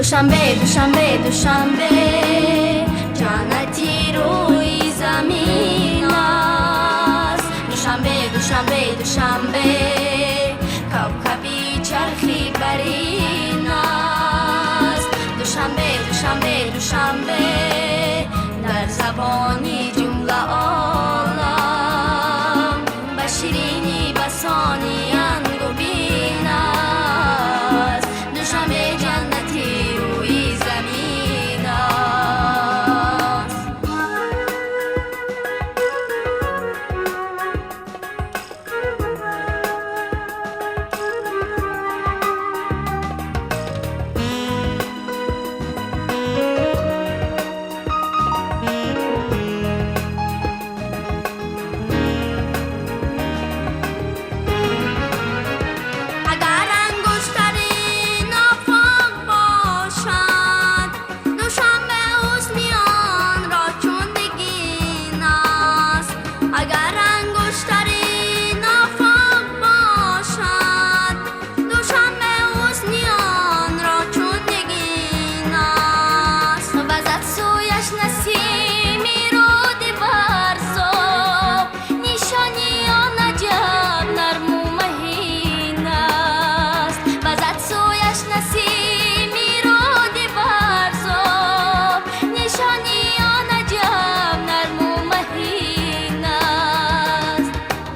دوشنبه دوشنبه جنتی روی زمین است. دوشنبه کوکبی چرخی برین است. دوشنبه در زبانی جمله عالم به شیرینی بسانی انگبین است. دوشنبه جنتی روی زمین است.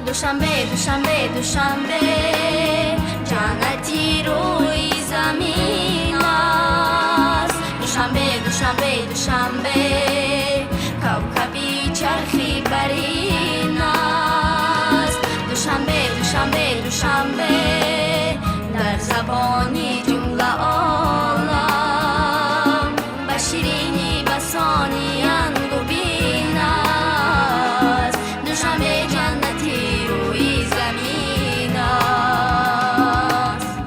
دوشنبه جنتی روی زمین است. دوشنبه کوکبی چرخی برین است. دوشنبه در زبانی جمله عالم به شیرینی بسانی انگبین است. دوشنبه جنتی روی زمین است.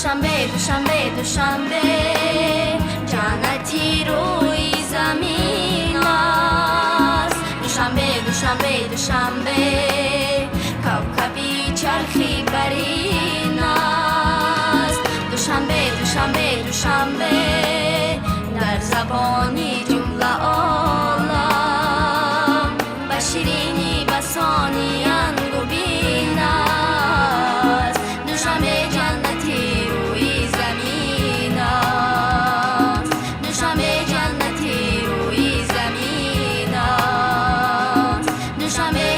دوشنبه جنتی روی زمین است. دوشنبه کوکبی چرخی برین است. دوشنبه در زبانی جمله عالم به شیرینی بسانی انگبین است. دوشنبه جنتی روی زمین است. دوشنبه جنتی روی زمین است. دوشنبه